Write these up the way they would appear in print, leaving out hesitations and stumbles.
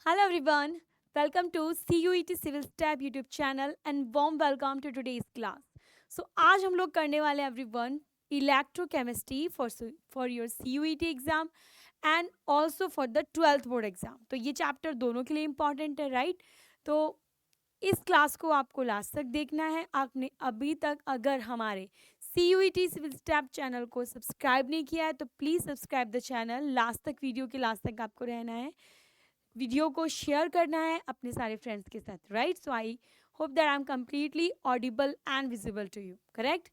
Hello everyone, welcome to CUET Civil Step YouTube channel and warm welcome to today's class. So आज हम लोग करने वाले हैं everyone electrochemistry for your CUET exam and also for the 12th board exam. तो ये chapter दोनों के लिए इम्पॉर्टेंट है राइट. तो इस क्लास को आपको लास्ट तक देखना है. आपने अभी तक अगर हमारे CUET सिविल स्टेप चैनल को सब्सक्राइब नहीं किया है तो please subscribe the channel. Last तक वीडियो के लास्ट तक आपको रहना है. वीडियो को शेयर करना है अपने सारे फ्रेंड्स के साथ right. So I hope that I am completely audible and visible to you. Correct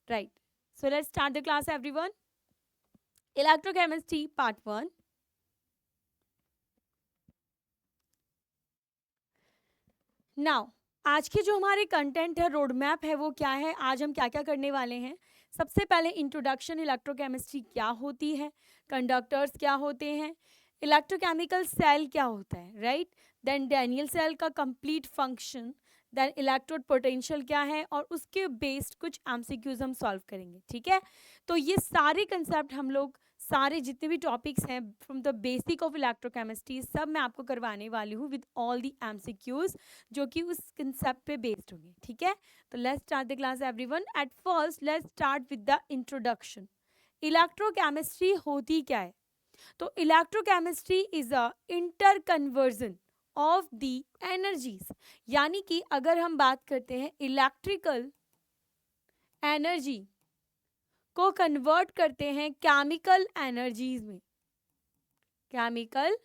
right. So let's start the class everyone. Electrochemistry part 1. Now आज के जो हमारे कंटेंट है, रोड मैप है, वो क्या है, आज हम क्या क्या करने वाले हैं. सबसे पहले इंट्रोडक्शन, इलेक्ट्रोकेमिस्ट्री क्या होती है, कंडक्टर्स क्या होते हैं, इलेक्ट्रोकेमिकल सेल क्या होता है राइट. देन डैनियल सेल का complete function, then electrode potential क्या है, और उसके बेस्ड कुछ एमसीक्यूज हम सॉल्व करेंगे. ठीक है. तो ये सारे कंसेप्ट हम लोग, सारे जितने भी टॉपिक्स हैं from the basic of electrochemistry, सब मैं आपको करवाने वाली हूँ विद ऑल दी एमसीक्यूज जो कि उस कंसेप्ट पे बेस्ड होंगे. ठीक है. तो let's start the class everyone. At first let's start with the introduction. Electrochemistry होती क्या है. तो electrochemistry is a inter conversion of the energies. यानी कि अगर हम बात करते हैं इलेक्ट्रिकल एनर्जी को कन्वर्ट करते हैं केमिकल एनर्जीज में, केमिकल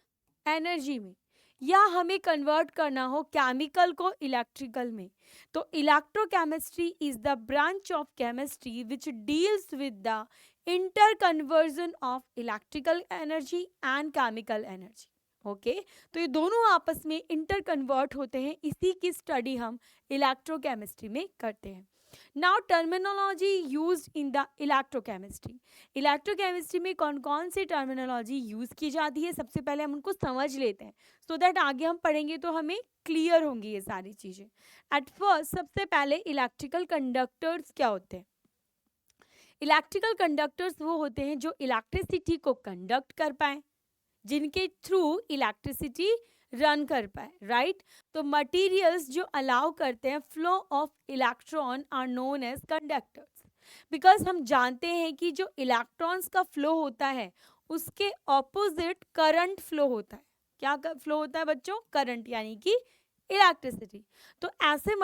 एनर्जी में, या हमें कन्वर्ट करना हो केमिकल को इलेक्ट्रिकल में, तो electrochemistry is the branch of chemistry which deals with the inter conversion of electrical energy and chemical energy. Okay. तो ये दोनों आपस में इंटर कन्वर्ट होते हैं, इसी की स्टडी हम इलेक्ट्रोकेमिस्ट्री में करते हैं. Now terminology use in the electrochemistry. Electrochemistry में कौन कौन सी टर्मिनोलॉजी यूज की जाती है, सबसे पहले हम उनको समझ लेते हैं सो दैट आगे हम पढ़ेंगे तो हमें क्लियर होंगी ये सारी चीजें. एट फर्स्ट सबसे पहले इलेक्ट्रिकल कंडक्टर्स क्या होते हैं. इलेक्ट्रिकल कंडक्टर्स वो होते हैं जो इलेक्ट्रिसिटी को कंडक्ट कर पाए, जिनके थ्रू इलेक्ट्रिसिटी रन कर पाए राइट. तो मटेरियल्स जो अलाउ करते हैं flow of electron are known as conductors. Because हम जानते हैं कि जो इलेक्ट्रॉन्स का फ्लो होता है उसके ऑपोजिट करंट फ्लो होता है. क्या फ्लो होता है बच्चों? करंट, यानी कि इलेक्ट्रिसिटी. तो ऐसे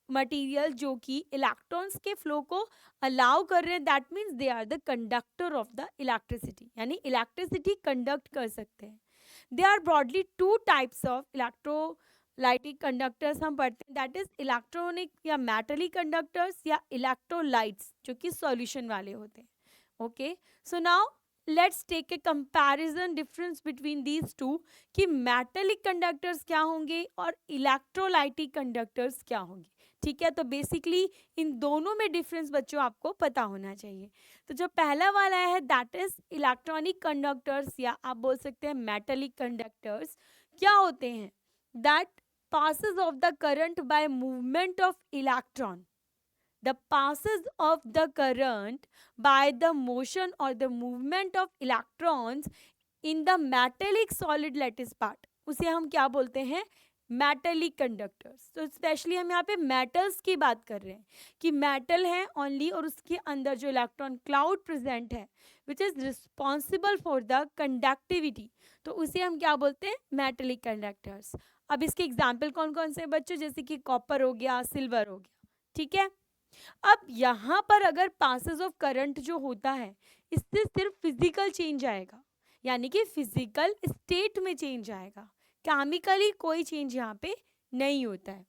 मटेरियल जो कि इलेक्ट्रॉन्स के फ्लो को अलाउ कर रहे हैं, that means they are the conductor of the electricity, यानी इलेक्ट्रिसिटी कंडक्ट कर सकते हैं. They are broadly two types of electrolytic conductors हम पढ़ते हैं, दैट इज इलेक्ट्रॉनिक या मेटलिक कंडक्टर्स या इलेक्ट्रोलाइट्स जो कि सॉल्यूशन वाले होते हैं. Okay. So now let's take a comparison difference between these two कि मेटलिक कंडक्टर्स क्या होंगे और इलेक्ट्रोलाइटिक कंडक्टर्स क्या होंगे. ठीक है. तो बेसिकली इन दोनों में डिफरेंस बच्चों आपको पता होना चाहिए. तो जो पहला वाला है दैट इज इलेक्ट्रॉनिक कंडक्टर्स, या आप बोल सकते हैं मेटलिक कंडक्टर्स. क्या होते हैं? That passes of the current by movement of electron. The passes of the current by the motion or the movement of electrons in the metallic solid lattice part. उसे हम क्या बोलते हैं? Metallic conductors. तो specially हम यहाँ पे metals की बात कर रहे हैं कि मेटल है ओनली, और उसके अंदर जो इलेक्ट्रॉन क्लाउड प्रेजेंट है which is responsible for the conductivity, तो उसे हम क्या बोलते हैं? Metallic conductors. अब इसके एग्जाम्पल कौन कौन से बच्चों? जैसे कि कॉपर हो गया, सिल्वर हो गया. ठीक है. अब यहाँ पर अगर पासेस ऑफ करंट जो होता है इससे सिर्फ फिजिकल चेंज आएगा, यानी कि फिजिकल स्टेट में चेंज आएगा, केमिकली कोई चेंज यहाँ पे नहीं होता है.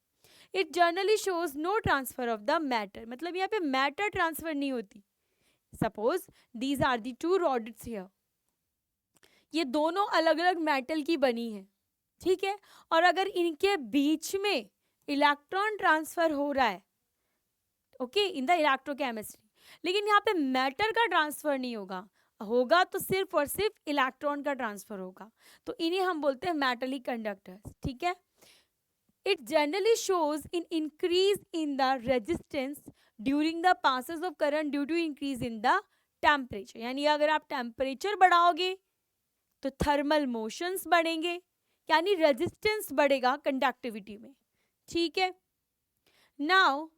It generally shows no transfer of the matter, मतलब यहाँ पे मैटर ट्रांसफर नहीं होती. Suppose these are the two rods here, ये दोनों अलग अलग मेटल की बनी है. ठीक है. और अगर इनके बीच में इलेक्ट्रॉन ट्रांसफर हो रहा है, ओके, इन द इलेक्ट्रोकेमिस्ट्री, लेकिन यहाँ पे मैटर का ट्रांसफर नहीं होगा, होगा तो सिर्फ और सिर्फ इलेक्ट्रॉन का ट्रांसफर होगा. तो इन्हें हम बोलते हैं मेटलिक कंडक्टर्स. ठीक है. It generally shows in increase in the resistance during the passes of current due to increase in the temperature. यानी अगर आप टेम्परेचर बढ़ाओगे तो थर्मल मोशंस बढ़ेंगे, यानी रेजिस्टेंस बढ़ेगा कंडक्टिविटी में, ठीक है। Now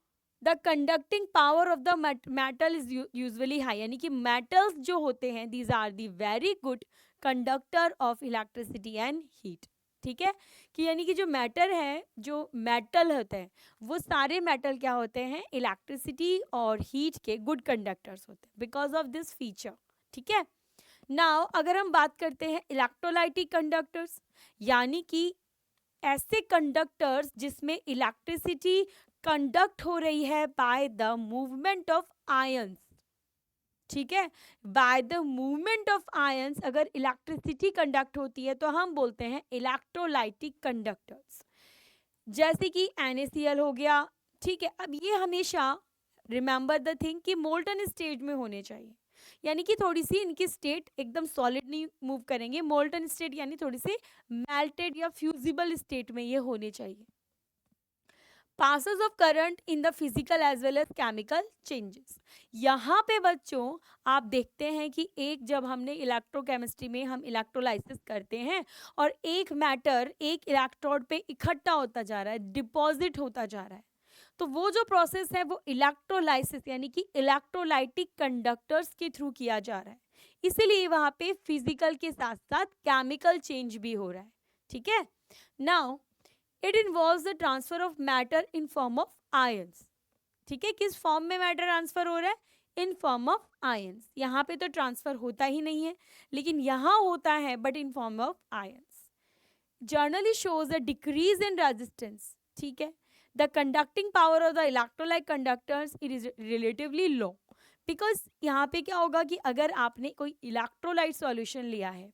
the conducting power of the metal is usually high, यानी कि मेटल्स जो होते हैं these are the very good conductor of electricity and heat, ठीक है। कि यानी कि जो मैटर है, जो मेटल होते हैं, वो सारे मेटल क्या होते हैं, इलेक्ट्रिसिटी और हीट के गुड कंडक्टर्स होते हैं बिकॉज ऑफ दिस फीचर, ठीक है। नाउ अगर हम बात करते हैं इलेक्ट्रोलाइटिक कंडक्टर्स, यानी कि ऐसे कंडक्टर्स जिसमें इलेक्ट्रिसिटी कंडक्ट हो रही है by the movement of ions, ठीक है। By the movement of ions अगर इलेक्ट्रिसिटी कंडक्ट होती है तो हम बोलते हैं इलेक्ट्रोलाइटिक कंडक्टर्स, जैसे कि NaCl हो गया, ठीक है। अब ये हमेशा रिमेंबर द थिंग कि मोल्टन स्टेट में होने चाहिए, यानी कि थोड़ी सी इनकी स्टेट एकदम सॉलिड नहीं मूव करेंगे, मोल्टन स्टेट यानी थोड़ी सी मेल्टेड या फ्यूजिबल स्टेट में ये होने चाहिए। Passes of current in the physical as well as chemical changes, यहाँ पे बच्चों आप देखते हैं कि एक जब हमने इलेक्ट्रोकेमिस्ट्री में हम इलेक्ट्रोलाइसिस करते हैं और एक मैटर एक इलेक्ट्रोड पे इकट्ठा होता जा रहा है, डिपॉजिट होता जा रहा है, तो वो जो प्रोसेस है वो इलेक्ट्रोलाइसिस यानी कि इलेक्ट्रोलाइटिक कंडक्टर्स के थ्रू किया जा रहा है, इसीलिए वहाँ पे फिजिकल के साथ साथ केमिकल चेंज भी हो रहा है, ठीक है। Now it involves the transfer of matter in form of ions, ठीक है। किस फॉर्म में मैटर ट्रांसफर हो रहा है, इन फॉर्म ऑफ आयंस। यहाँ पे तो ट्रांसफर होता ही नहीं है, लेकिन यहाँ होता है but in form of ions. Generally shows a decrease in resistance, ठीक है। The conducting power of the electrolyte conductors it is relatively low, because यहाँ पे क्या होगा कि अगर आपने कोई इलेक्ट्रोलाइट सॉल्यूशन लिया है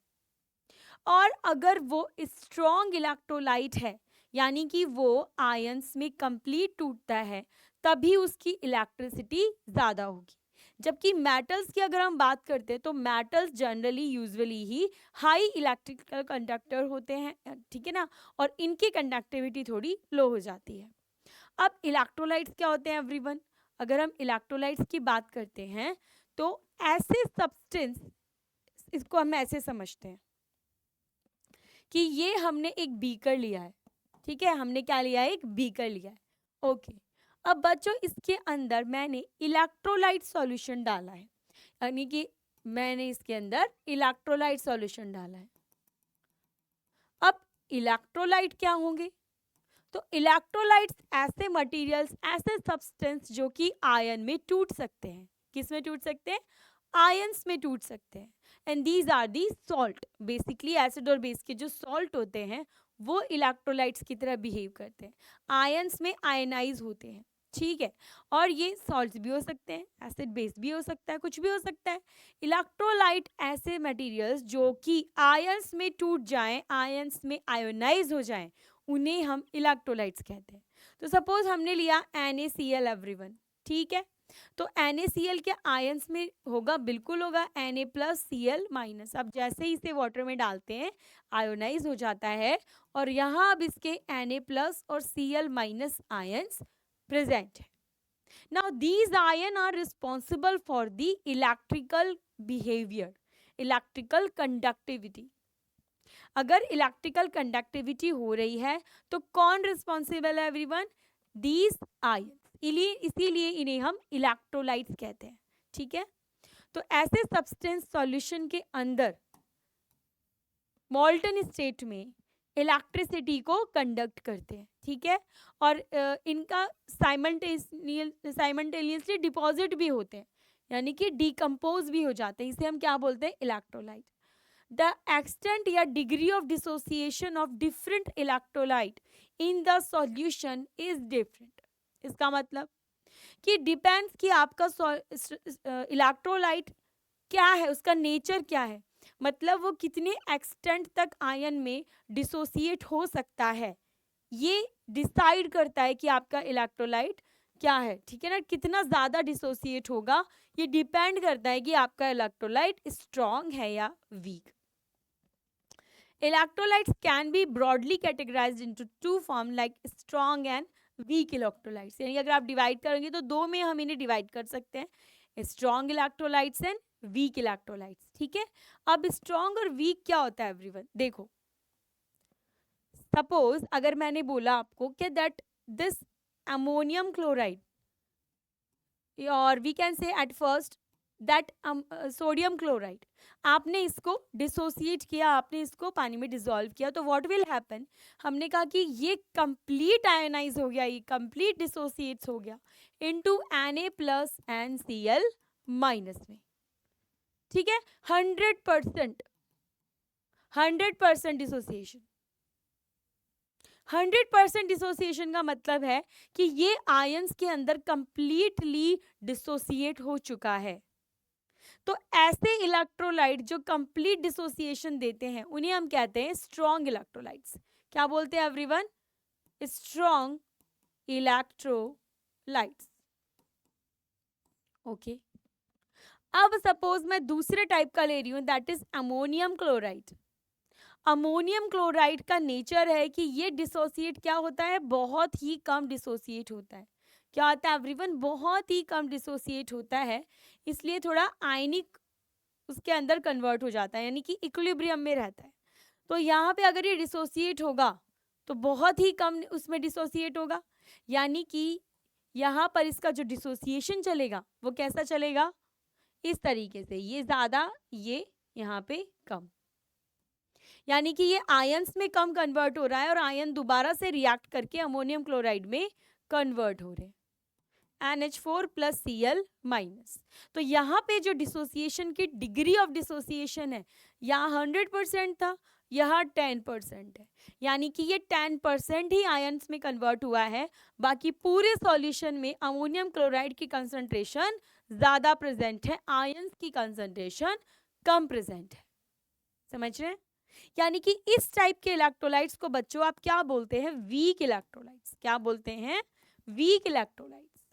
और अगर वो स्ट्रॉन्ग इलेक्ट्रोलाइट है, यानी कि वो आयंस में कंप्लीट टूटता है, तभी उसकी इलेक्ट्रिसिटी ज़्यादा होगी। जबकि मेटल्स की अगर हम बात करते हैं तो मेटल्स जनरली यूजुअली ही हाई इलेक्ट्रिकल कंडक्टर होते हैं, ठीक है ना, और इनकी कंडक्टिविटी थोड़ी लो हो जाती है। अब इलेक्ट्रोलाइट्स क्या होते हैं एवरीवन, अगर हम इलेक्ट्रोलाइट्स की बात करते हैं तो ऐसे सब्सटेंस, इसको हम ऐसे समझते हैं कि ये हमने एक बीकर लिया है, ठीक है, हमने क्या लिया है, एक बीकर लिया है, ओके। अब बच्चों इसके अंदर मैंने इलेक्ट्रोलाइट सॉल्यूशन डाला है, यानी कि मैंने इसके अंदर इलेक्ट्रोलाइट सॉल्यूशन डाला है। अब इलेक्ट्रोलाइट क्या होंगे, तो इलेक्ट्रोलाइट्स ऐसे मटेरियल्स, ऐसे सब्सटेंस जो कि आयन में टूट सकते हैं, किस में टूट सकते हैं, आयंस में टूट सकते हैं, and these are the salt. Basically acid और बेस के जो सॉल्ट होते हैं वो इलेक्ट्रोलाइट्स की तरह बिहेव करते हैं, आयंस में आयनाइज होते हैं, ठीक है। और ये सॉल्ट्स भी हो सकते हैं, एसिड बेस भी हो सकता है, कुछ भी हो सकता है। इलेक्ट्रोलाइट ऐसे मटेरियल्स जो कि आयंस में टूट जाएं, आयंस में आयोनाइज हो जाएं, उन्हें हम इलेक्ट्रोलाइट्स कहते हैं। तो सपोज हमने लिया NaCl एवरीवन, ठीक है, तो NaCl के आयंस में होगा, बिल्कुल होगा Na+Cl-। अब जैसे ही इसे वाटर में डालते हैं आयोनाइज हो जाता है और यहाँ अब इसके Na+ और Cl- आयंस प्रेजेंट है। Now these ion are responsible for the electrical behaviour, electrical conductivity. अगर इलेक्ट्रिकल कंडक्टिविटी हो रही है तो कौन रिस्पॉन्सिबल है एवरीवन, दीज आयंस, इसीलिए इन्हें हम इलेक्ट्रोलाइट्स कहते हैं, ठीक है। तो ऐसे सब्सटेंस सॉल्यूशन के अंदर मोल्टन स्टेट में इलेक्ट्रिसिटी को कंडक्ट करते हैं, ठीक है, और इनका साइमल्टेनियसली डिपॉजिट भी होते हैं, यानी कि डिकम्पोज भी हो जाते हैं, इसे हम क्या बोलते हैं, इलेक्ट्रोलाइट। The extent या degree of dissociation of different electrolyte in the solution is different। इसका मतलब कि डिपेंड्स कि आपका इलेक्ट्रोलाइट क्या है, उसका नेचर क्या है, मतलब वो कितने एक्सटेंट तक आयन में डिसोसिएट हो सकता है, ये डिसाइड करता है कि आपका इलेक्ट्रोलाइट क्या है, ठीक है ना। कितना ज़्यादा डिसोसिएट होगा ये डिपेंड करता है कि आपका इलेक्ट्रोलाइट स्ट्रॉन्ग है या week. Electrolytes can be broadly categorized into two forms like strong and weak electrolytes। यानी अगर आप डिवाइड करेंगे तो दो में हम इन्हें डिवाइड कर सकते हैं, strong electrolytes and weak electrolytes. ठीक है, अब स्ट्रॉन्ग और वीक क्या होता है एवरीवन, देखो सपोज अगर मैंने बोला आपको कि दैट दिस अमोनियम क्लोराइड, और we can say at first that sodium chloride, आपने इसको डिसोसिएट किया, आपने इसको पानी में डिसॉल्व किया, तो व्हाट विल हैपन, हमने कहा कि ये कंप्लीट आयनाइज हो गया, ये कंप्लीट डिसोसिएट्स हो गया इनटू Na+NCl- में। ठीक है, 100% डिसोसिएशन। 100% डिसोसिएशन का मतलब है कि ये आयंस के अंदर कंप्लीटली डिसोसिएट हो चुका है। तो ऐसे इलेक्ट्रोलाइट जो कंप्लीट डिसोसिएशन देते हैं उन्हें हम कहते हैं स्ट्रॉन्ग इलेक्ट्रोलाइट्स। क्या बोलते हैं एवरीवन, स्ट्रॉन्ग इलेक्ट्रोलाइट्स। ओके, अब सपोज मैं दूसरे टाइप का ले रही हूं, that is ammonium chloride. Ammonium chloride का नेचर है कि ये डिसोसिएट क्या होता है, बहुत ही कम डिसोसिएट होता है। क्या होता है एवरीवन, बहुत ही कम डिसोसिएट होता है, इसलिए थोड़ा आयनिक उसके अंदर कन्वर्ट हो जाता है, यानी कि इक्विलिब्रियम में रहता है। तो यहाँ पे अगर ये डिसोसिएट होगा तो बहुत ही कम उसमें डिसोसिएट होगा, यानी कि यहाँ पर इसका जो डिसोसिएशन चलेगा वो कैसा चलेगा, इस तरीके से, ये ज़्यादा ये यहाँ पे कम, यानी कि ये आयंस में कम कन्वर्ट हो रहा है और आयन दोबारा से रिएक्ट करके अमोनियम क्लोराइड में कन्वर्ट हो रहे हैं, NH4+Cl-। तो यहाँ पे जो डिसोसिएशन की डिग्री ऑफ डिसोसिएशन है, यहाँ 100% था, यहाँ 10% है, यानी कि ये 10% ही आयंस में कन्वर्ट हुआ है, बाकी पूरे सॉल्यूशन में अमोनियम क्लोराइड की कंसंट्रेशन ज़्यादा प्रेजेंट है, आयंस की कंसंट्रेशन कम प्रेजेंट है। समझ रहे हैं, यानी कि इस टाइप के इलेक्ट्रोलाइट्स को बच्चों आप क्या बोलते हैं, वीक इलेक्ट्रोलाइट्स। क्या बोलते हैं, वीक इलेक्ट्रोलाइट्स।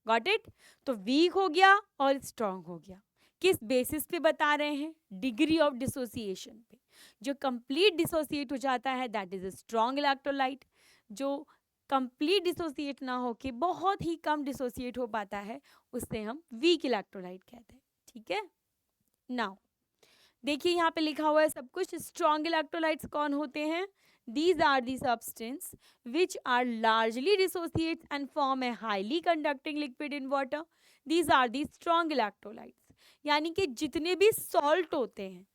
गॉट इट, तो वीक हो गया और स्ट्रॉन्ग हो गया, किस बेसिस पे बता रहे हैं, डिग्री ऑफ डिसोसिएशन पे। जो कंप्लीट डिसोसिएट हो जाता है that is a strong electrolyte, जो कंप्लीट डिसोसिएट ना होके बहुत ही कम डिसोसिएट हो पाता है उससे हम वीक इलेक्ट्रोलाइट कहते हैं। ठीक है, नाउ देखिए यहाँ पे लिखा हुआ है सब कुछ। स्ट्रॉन्ग इलेक्ट्रोलाइट्स कौन होते हैं, these are the substance which are largely dissociates and form a highly conducting liquid in water, these are the strong electrolytes। यानी कि जितने भी सॉल्ट होते हैं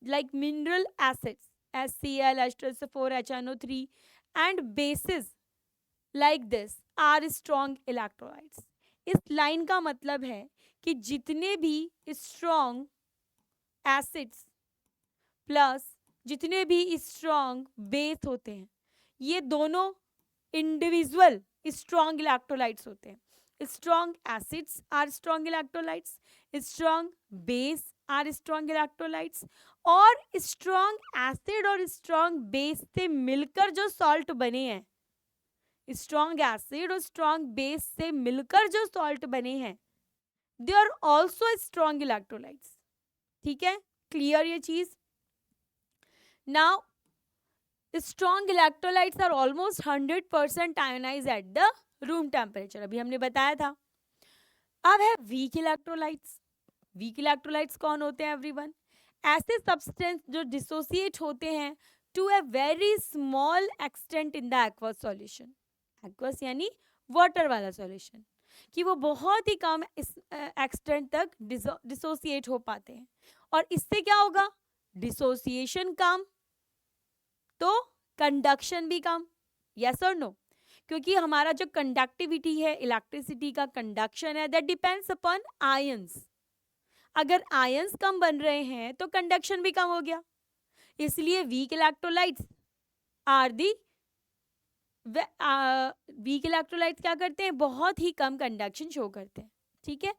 like mineral acids HCl, H2SO4, HNO3 and bases like this are strong electrolytes। इस line का मतलब है कि जितने भी स्ट्रॉन्ग एसिड्स प्लस जितने भी स्ट्रॉन्ग बेस होते हैं, ये दोनों इंडिविजुअल स्ट्रॉन्ग इलेक्ट्रोलाइट्स होते हैं। Strong acids are strong electrolytes, strong base are strong electrolytes, और स्ट्रॉन्ग एसिड और स्ट्रॉन्ग बेस से मिलकर जो सॉल्ट बने हैं, स्ट्रॉन्ग एसिड और स्ट्रॉन्ग बेस से मिलकर जो सॉल्ट बने हैं, they are also strong electrolytes. ठीक है, क्लियर ये चीज। Now, strong electrolytes are almost 100% ionized at the room temperature, अभी हमने बताया था। अब है weak electrolytes। weak electrolytes कौन होते हैं एवरीवन, ऐसे सब्सटेंस जो डिसोसिएट होते हैं to a very small extent in the aqueous solution. Aqueous यानी वाटर वाला सॉल्यूशन, कि वो बहुत ही कम एक्सटेंट तक डिसोसिएट हो पाते हैं, और इससे क्या होगा, डिसोसिएशन कम तो कंडक्शन भी कम। यस और नो, क्योंकि हमारा जो कंडक्टिविटी है, इलेक्ट्रिसिटी का कंडक्शन है, दैट डिपेंड्स अपॉन आयंस। अगर आयंस कम बन रहे हैं तो कंडक्शन भी कम हो गया, इसलिए weak electrolytes are the weak electrolytes क्या करते हैं, बहुत ही कम कंडक्शन शो करते हैं। ठीक है,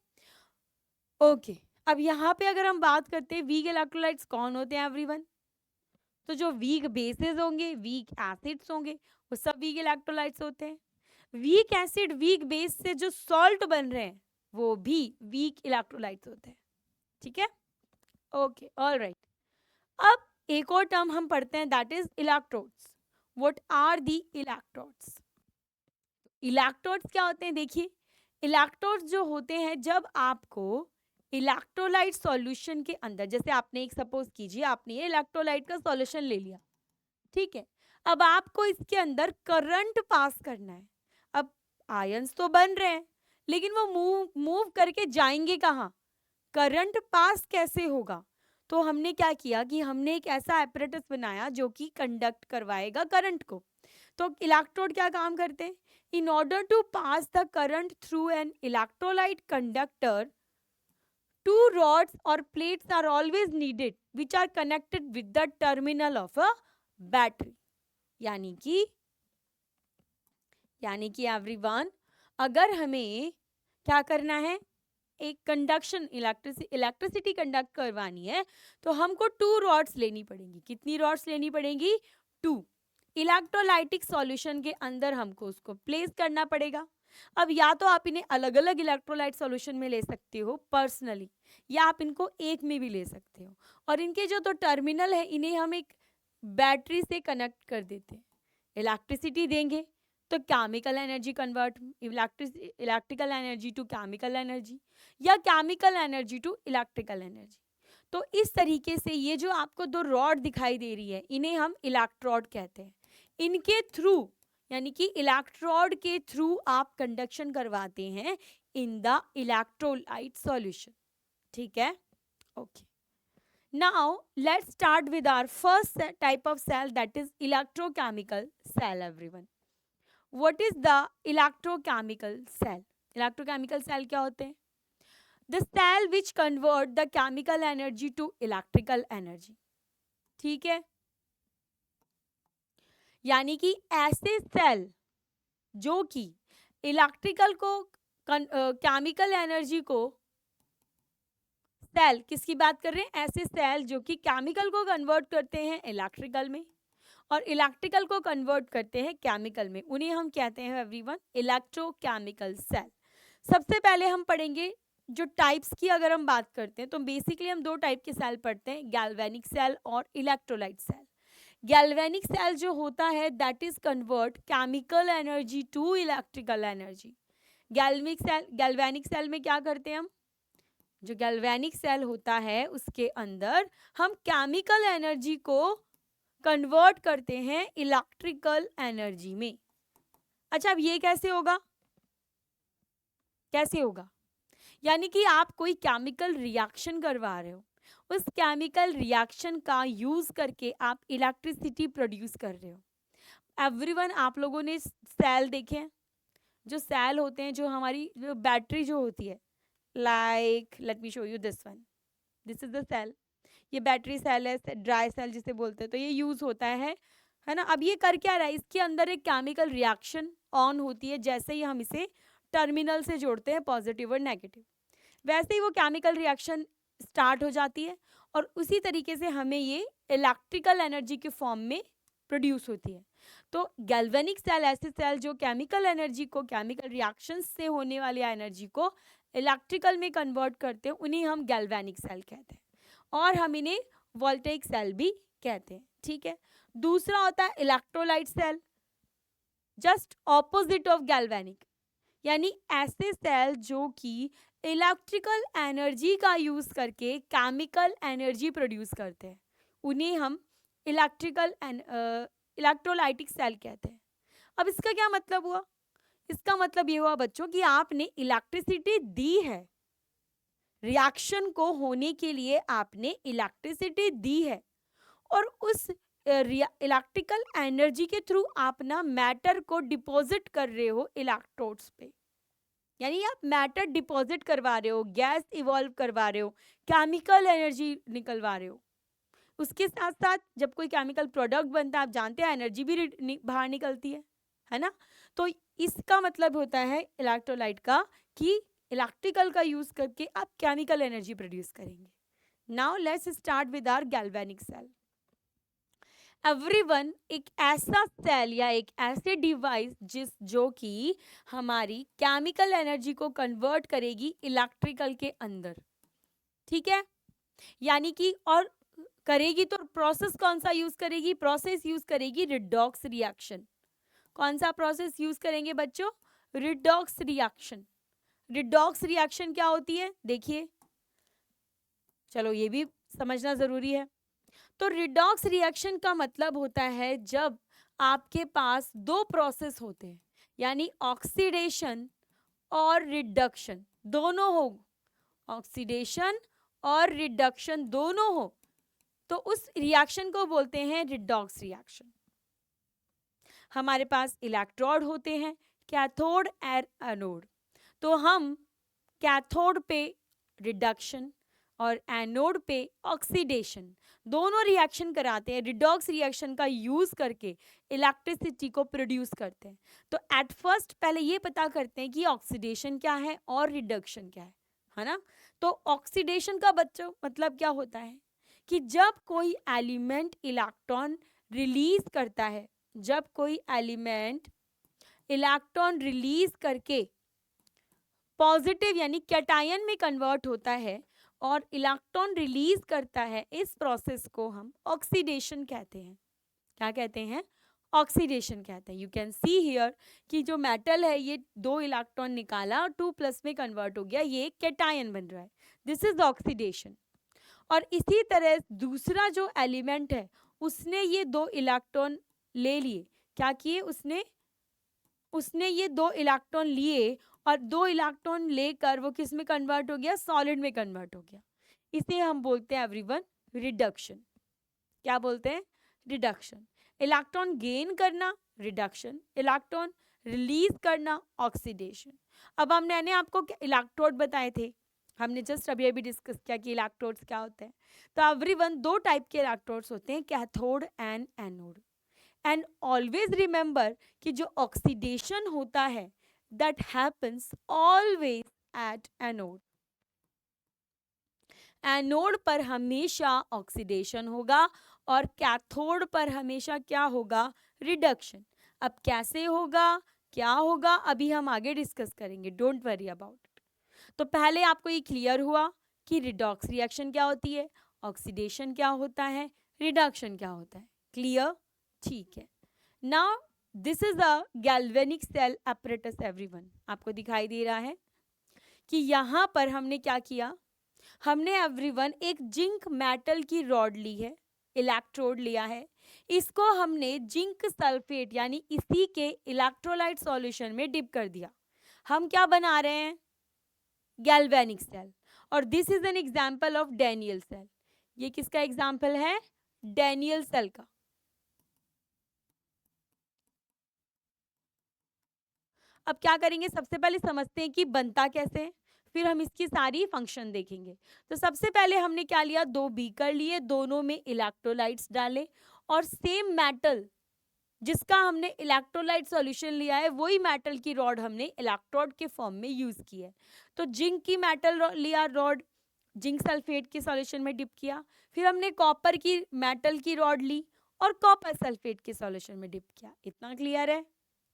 ओके। अब यहाँ पे अगर हम बात करते हैं वीक इलेक्ट्रोलाइट्स कौन होते हैं एवरीवन, तो जो वीक बेसिस होंगे, वीक एसिड्स होंगे, वो सब वीक इलेक्ट्रोलाइट्स होते हैं। वीक एसिड वीक बेस से जो सॉल्ट बन रहे हैं वो भी वीक इलेक्ट्रोलाइट्स होते हैं। ठीक है, ओके, ऑलराइट। अब एक और टर्म हम पढ़ते हैं, that is electrodes. What are the electrodes, electrodes क्या होते हैं, देखिए इलेक्ट्रोड्स जो होते हैं, जब आपको इलेक्ट्रोलाइट सॉल्यूशन के अंदर, जैसे आपने एक सपोज कीजिए आपने ये इलेक्ट्रोलाइट का सॉल्यूशन ले लिया, ठीक है, अब आपको इसके अंदर करंट पास करना है। अब आयंस तो बन रहे हैं लेकिन वो मूव करके जाएंगे कहाँ, करंट पास कैसे होगा? तो हमने क्या किया कि हमने एक ऐसा एपरेटस बनाया जो कि कंडक्ट करवाएगा करंट को। तो इलेक्ट्रोड क्या काम करते हैं, in order to pass the current through an electrolyte conductor, two rods or plates are always needed which are connected with the terminal of a battery। यानी कि एवरीवन, अगर हमें क्या करना है, एक कंडक्शन इलेक्ट्रिसिटी कंडक्ट करवानी है तो हमको 2 रॉड्स लेनी पड़ेंगी। कितनी रॉड्स लेनी पड़ेंगी? 2। इलेक्ट्रोलाइटिक सॉल्यूशन के अंदर हमको उसको प्लेस करना पड़ेगा। अब या तो आप इन्हें अलग अलग इलेक्ट्रोलाइट सॉल्यूशन में ले सकते हो पर्सनली, या आप इनको एक में भी ले सकते हो, और इनके जो तो टर्मिनल है इन्हें हम एक बैटरी से कनेक्ट कर देते हैं। इलेक्ट्रिसिटी देंगे तो chemical energy convert, electrical energy to chemical energy, या chemical energy to electrical energy. तो इस तरीके से ये जो आपको 2 रॉड दिखाई दे रही है इन्हें हम इलेक्ट्रोड कहते हैं। इनके थ्रू, यानी कि इलेक्ट्रोड के थ्रू आप कंडक्शन करवाते हैं इन द इलेक्ट्रोलाइट सॉल्यूशन। ठीक है, okay. Now let's start with our first type of cell, that is electrochemical cell. Everyone, what is the electrochemical cell? Electrochemical cell क्या होते हैं? The cell which convert the chemical energy to electrical energy. ठीक है, यानी कि ऐसे cell जो कि इलेक्ट्रिकल को केमिकल एनर्जी को, सेल किसकी बात कर रहे हैं? ऐसे सेल जो कि केमिकल को कन्वर्ट करते हैं इलेक्ट्रिकल में और इलेक्ट्रिकल को कन्वर्ट करते हैं केमिकल में, उन्हें हम कहते हैं एवरीवन इलेक्ट्रोकेमिकल सेल। सबसे पहले हम पढ़ेंगे जो टाइप्स की, अगर हम बात करते हैं तो बेसिकली हम 2 टाइप के सेल पढ़ते हैं, गैल्वेनिक सेल और इलेक्ट्रोलाइट सेल। गैल्वेनिक सेल जो होता है that is convert chemical energy to electrical energy. Galvanic cell में क्या करते हैं हम? जो गैल्वेनिक सेल होता है उसके अंदर हम केमिकल एनर्जी को कन्वर्ट करते हैं इलेक्ट्रिकल एनर्जी में। अच्छा, अब ये कैसे होगा? कैसे होगा? यानी कि आप कोई केमिकल रिएक्शन करवा रहे हो, उस केमिकल रिएक्शन का यूज करके आप इलेक्ट्रिसिटी प्रोड्यूस कर रहे हो। एवरीवन, आप लोगों ने सेल देखे हैं? जो सेल होते हैं, जो हमारी जो बैटरी जो होती है, like let me show you this one, this is the cell. ये बैटरी सेल है, ड्राई सेल जिसे बोलते हैं, तो ये यूज होता है ना। अब ये कर क्या रहा है, इसके अंदर एक केमिकल रिएक्शन ऑन होती है, जैसे ही हम इसे टर्मिनल से जोड़ते हैं पॉजिटिव और नेगेटिव, वैसे ही वो केमिकल रिएक्शन स्टार्ट हो जाती है और उसी तरीके से हमें ये इलेक्ट्रिकल एनर्जी के फॉर्म में प्रोड्यूस होती है। तो गैल्वेनिक सेल ऐसे सेल जो केमिकल एनर्जी को, केमिकल रिएक्शन से होने वाली एनर्जी को इलेक्ट्रिकल में कन्वर्ट करते हैं, उन्हें हम गैल्वेनिक सेल कहते हैं, और हम इन्हें वोल्टेइक सेल भी कहते हैं। ठीक है, दूसरा होता है electrolyte cell, just opposite of galvanic, यानी ऐसे सेल जो कि इलेक्ट्रिकल एनर्जी का यूज करके केमिकल एनर्जी प्रोड्यूस करते हैं, उन्हें हम इलेक्ट्रोलाइटिक सेल कहते हैं। अब इसका क्या मतलब हुआ? इसका मतलब ये हुआ बच्चों कि आपने इलेक्ट्रिसिटी दी है, रिएक्शन को होने के लिए आपने इलेक्ट्रिसिटी दी है, और उस इलेक्ट्रिकल एनर्जी के थ्रू आप ना मैटर को डिपॉजिट कर रहे हो इलेक्ट्रोड्स पे, यानी आप मैटर डिपॉजिट करवा रहे हो, गैस इवॉल्व करवा रहे हो, केमिकल एनर्जी निकलवा रहे हो। उसके साथ साथ जब कोई केमिकल प्रोडक्ट बनता है, आप जानते हैं एनर्जी भी बाहर निकलती है ना। तो इसका मतलब होता है इलेक्ट्रोलाइट का कि इलेक्ट्रिकल का यूज करके आप केमिकल एनर्जी प्रोड्यूस करेंगे। Now let's start with our galvanic cell. Everyone, एक ऐसा सेल या एक ऐसे डिवाइस जो कि हमारी केमिकल एनर्जी को कन्वर्ट करेगी इलेक्ट्रिकल के अंदर। ठीक है, यानी कि और करेगी तो प्रोसेस कौन सा यूज करेगी? प्रोसेस यूज करेगी रिडॉक्स रिएक्शन। कौन सा प्रोसेस यूज करेंगे बच्चों? Redox reaction. रिडॉक्स रिएक्शन क्या होती है? देखिए, चलो ये भी समझना ज़रूरी है। तो रिडॉक्स रिएक्शन का मतलब होता है जब आपके पास दो प्रोसेस होते हैं, यानी ऑक्सीडेशन और रिडक्शन दोनों हो, ऑक्सीडेशन और रिडक्शन दोनों हो, तो उस रिएक्शन को बोलते हैं रिडॉक्स रिएक्शन। हमारे पास इलेक्ट्रोड होते हैं, कैथोड और एनोड। तो हम कैथोड पे रिडक्शन और एनोड पे ऑक्सीडेशन दोनों रिएक्शन कराते हैं, रिडॉक्स रिएक्शन का यूज करके इलेक्ट्रिसिटी को प्रोड्यूस करते हैं। तो एट फर्स्ट पहले ये पता करते हैं कि ऑक्सीडेशन क्या है और रिडक्शन क्या है ना। तो ऑक्सीडेशन का बच्चों मतलब क्या होता है कि जब कोई एलिमेंट इलेक्ट्रॉन रिलीज करता है, जब कोई एलिमेंट इलेक्ट्रॉन रिलीज करके पॉजिटिव यानी कैटायन में कन्वर्ट होता है और इलेक्ट्रॉन रिलीज करता है, इस प्रोसेस को हम ऑक्सीडेशन कहते हैं। क्या कहते हैं? ऑक्सीडेशन कहते हैं। यू कैन सी हियर कि जो मेटल है ये दो इलेक्ट्रॉन निकाला और 2+ में कन्वर्ट हो गया, ये कैटायन बन रहा है, दिस इज ऑक्सीडेशन। और इसी तरह दूसरा जो एलिमेंट है उसने ये दो इलेक्ट्रॉन ले लिए, क्या किए उसने ये दो इलेक्ट्रॉन लिए और दो इलेक्ट्रॉन लेकर वो किस में कन्वर्ट हो गया? सॉलिड में कन्वर्ट हो गया। इसे हम बोलते हैं एवरीवन रिडक्शन। क्या बोलते हैं? रिडक्शन। इलेक्ट्रॉन गेन करना रिडक्शन, इलेक्ट्रॉन रिलीज करना ऑक्सीडेशन। अब हमने आपको इलेक्ट्रोड बताए थे, हमने जस्ट अभी अभी डिस्कस किया कि इलेक्ट्रोड्स क्या होते हैं। तो एवरीवन दो टाइप के इलेक्ट्रोड्स होते हैं, cathode and anode. And always remember कि जो ऑक्सीडेशन होता है that happens always at anode. Anode पर हमेशा ऑक्सीडेशन होगा और कैथोड पर हमेशा क्या होगा? रिडक्शन। अब कैसे होगा, क्या होगा, अभी हम आगे डिस्कस करेंगे, डोंट वरी अबाउट इट। तो पहले आपको ये क्लियर हुआ कि रिडॉक्स रिएक्शन क्या होती है, ऑक्सीडेशन क्या होता है, रिडक्शन क्या होता है। क्लियर? ठीक है। Now this is a galvanic cell apparatus everyone. आपको दिखाई दे रहा है कि यहाँ पर हमने क्या किया, हमने एवरीवन एक जिंक मेटल की रॉड ली है, इलेक्ट्रोड लिया है, इसको हमने जिंक सल्फेट यानी इसी के इलेक्ट्रोलाइट सॉल्यूशन में डिप कर दिया। हम क्या बना रहे हैं? Galvanic cell. और this is an example of Daniell cell. ये किसका एग्जाम्पल है? डैनियल सेल का। अब क्या करेंगे, सबसे पहले समझते हैं कि बनता कैसे है, फिर हम इसकी सारी फंक्शन देखेंगे। तो सबसे पहले हमने क्या लिया, दो बीकर लिए, दोनों में इलेक्ट्रोलाइट्स डाले और सेम मेटल जिसका हमने इलेक्ट्रोलाइट सॉल्यूशन लिया है वही मेटल की रॉड हमने इलेक्ट्रोड के फॉर्म में यूज की है। तो जिंक की मेटल लिया रॉड, जिंक सल्फेट के सॉल्यूशन में डिप किया, फिर हमने कॉपर की मेटल की रॉड ली और कॉपर सल्फेट के सॉल्यूशन में डिप किया। इतना क्लियर है?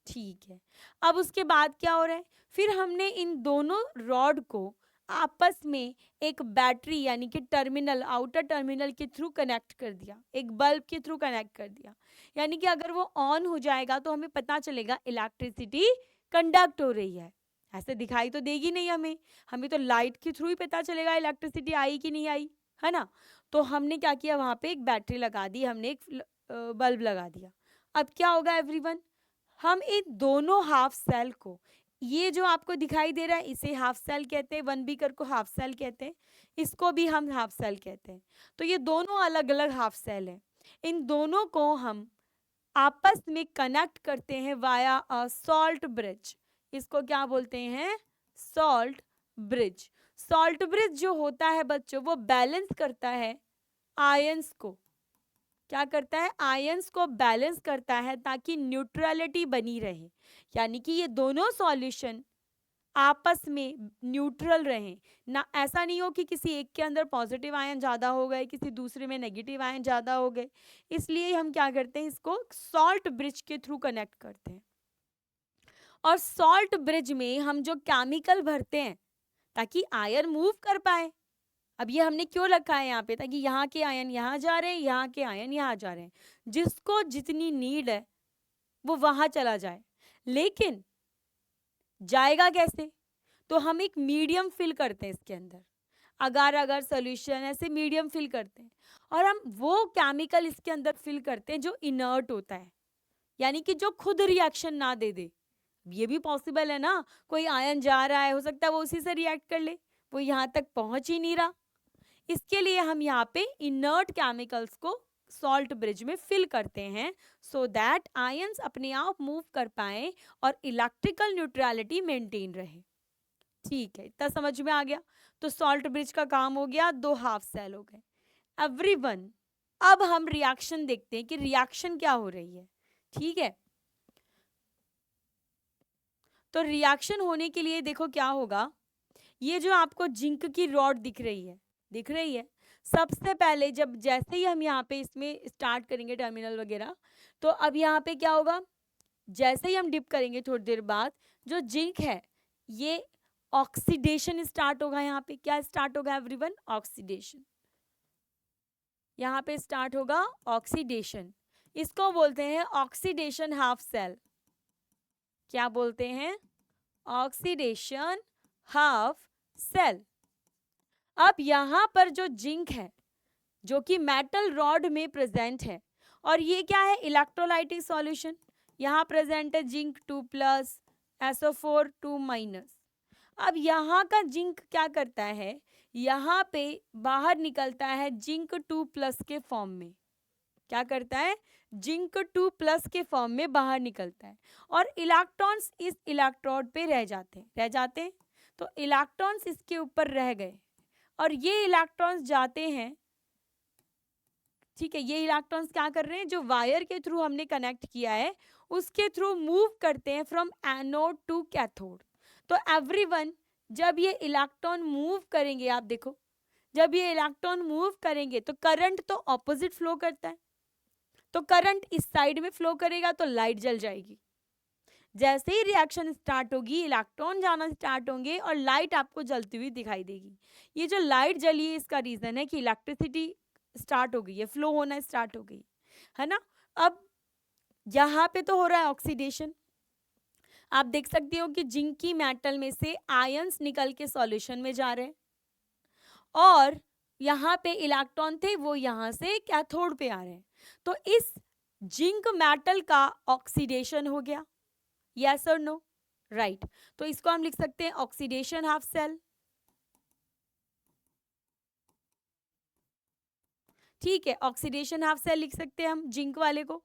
ठीक है। अब उसके बाद क्या हो रहा है, फिर हमने इन दोनों रॉड को आपस में एक बैटरी यानी कि टर्मिनल, आउटर टर्मिनल के थ्रू कनेक्ट कर दिया, एक बल्ब के थ्रू कनेक्ट कर दिया। यानी कि अगर वो ऑन हो जाएगा तो हमें पता चलेगा इलेक्ट्रिसिटी कंडक्ट हो रही है। ऐसे दिखाई तो देगी नहीं हमें, हमें तो लाइट के थ्रू ही पता चलेगा इलेक्ट्रिसिटी आई कि नहीं आई, है ना। तो हमने क्या किया, वहाँ पे एक बैटरी लगा दी, हमने एक बल्ब लगा दिया। अब क्या होगा एवरीवन, हम इन दोनों हाफ सेल को, ये जो आपको दिखाई दे रहा है इसे हाफ सेल कहते हैं, वन बीकर को हाफ सेल कहते हैं, इसको भी हम हाफ सेल कहते हैं। तो ये दोनों अलग अलग हाफ सेल हैं, इन दोनों को हम आपस में कनेक्ट करते हैं वाया अ सॉल्ट ब्रिज। इसको क्या बोलते हैं? Salt bridge. सॉल्ट ब्रिज जो होता है बच्चों, वो बैलेंस करता है आयंस को। क्या करता है? आयंस को बैलेंस करता है ताकि न्यूट्रलिटी बनी रहे, यानी कि ये दोनों सॉल्यूशन आपस में न्यूट्रल रहें ना। ऐसा नहीं हो कि किसी एक के अंदर पॉजिटिव आयन ज़्यादा हो गए, किसी दूसरे में नेगेटिव आयन ज़्यादा हो गए। इसलिए हम क्या करते हैं, इसको सॉल्ट ब्रिज के थ्रू कनेक्ट करते हैं। और सॉल्ट ब्रिज में हम जो केमिकल भरते हैं ताकि आयन मूव कर पाए। अब ये हमने क्यों रखा है यहाँ पे, ताकि यहाँ के आयन यहाँ जा रहे हैं, यहाँ के आयन यहाँ जा रहे हैं, जिसको जितनी नीड है वो वहां चला जाए। लेकिन जाएगा कैसे? तो हम एक मीडियम फिल करते हैं इसके अंदर। अगार अगार सोल्यूशन, ऐसे मीडियम फिल करते हैं। और हम वो केमिकल इसके अंदर फिल करते हैं जो इनर्ट होता है, यानी कि जो खुद रिएक्शन ना दे दे। ये भी पॉसिबल है ना, कोई आयन जा रहा है, हो सकता है वो उसी से रिएक्ट कर ले, वो यहाँ तक पहुंच ही नहीं रहा। इसके लिए हम यहाँ पे इनर्ट केमिकल्स को सॉल्ट ब्रिज में फिल करते हैं, सो दैट आयंस अपने आप मूव कर पाए और इलेक्ट्रिकल न्यूट्रलिटी मेंटेन रहे। ठीक है, इतना समझ में आ गया। तो सॉल्ट ब्रिज का काम हो गया, 2 हाफ सेल हो गए। एवरीवन, अब हम रिएक्शन देखते हैं कि रिएक्शन क्या हो रही है। ठीक है, तो रिएक्शन होने के लिए देखो क्या होगा। ये जो आपको जिंक की रॉड दिख रही है, दिख रही है, सबसे पहले जब जैसे ही हम यहाँ पे इसमें स्टार्ट करेंगे टर्मिनल वगैरह, तो अब यहाँ पे क्या होगा, जैसे ही हम डिप करेंगे थोड़ी देर बाद, जो जिंक है ये ऑक्सीडेशन स्टार्ट होगा। यहाँ पे क्या स्टार्ट होगा एवरीवन, ऑक्सीडेशन। यहाँ पे स्टार्ट होगा ऑक्सीडेशन, इसको बोलते हैं ऑक्सीडेशन हाफ सेल। क्या बोलते हैं, ऑक्सीडेशन हाफ सेल। अब यहाँ पर जो जिंक है जो कि मेटल रॉड में प्रेजेंट है, और ये क्या है, इलेक्ट्रोलाइटिक सॉल्यूशन। यहाँ प्रेजेंट है जिंक 2+, SO4 2-। अब यहाँ का जिंक क्या करता है, यहाँ पे बाहर निकलता है जिंक 2+ के फॉर्म में। क्या करता है, जिंक 2+ के फॉर्म में बाहर निकलता है, और इलेक्ट्रॉन्स इस इलेक्ट्रोड पे रह जाते हैं। तो इलेक्ट्रॉन्स इसके ऊपर रह गए, और ये इलेक्ट्रॉन्स जाते हैं। ठीक है, ये इलेक्ट्रॉन्स क्या कर रहे हैं, जो वायर के थ्रू हमने कनेक्ट किया है उसके थ्रू मूव करते हैं फ्रॉम एनोड टू कैथोड। तो एवरीवन, जब ये इलेक्ट्रॉन मूव करेंगे, आप देखो जब ये इलेक्ट्रॉन मूव करेंगे तो करंट तो ऑपोजिट फ्लो करता है, तो करंट इस साइड में फ्लो करेगा तो लाइट जल जाएगी। जैसे ही रिएक्शन स्टार्ट होगी, इलेक्ट्रॉन जाना स्टार्ट होंगे और लाइट आपको जलती हुई दिखाई देगी। ये जो लाइट जली है इसका रीजन है कि इलेक्ट्रिसिटी स्टार्ट हो गई है, फ्लो होना स्टार्ट हो गई है ना। अब यहाँ पे तो हो रहा है ऑक्सीडेशन। आप देख सकते हो कि जिंक की मेटल में से आयंस निकल के सॉल्यूशन में जा रहे हैं, और यहाँ पे इलेक्ट्रॉन थे वो यहाँ से कैथोड पे आ रहे हैं। तो इस जिंक मेटल का ऑक्सीडेशन हो गया, यस और नो, राइट। तो इसको हम लिख सकते हैं ऑक्सीडेशन हाफ सेल। ठीक है, ऑक्सीडेशन हाफ सेल लिख सकते हैं हम जिंक वाले को।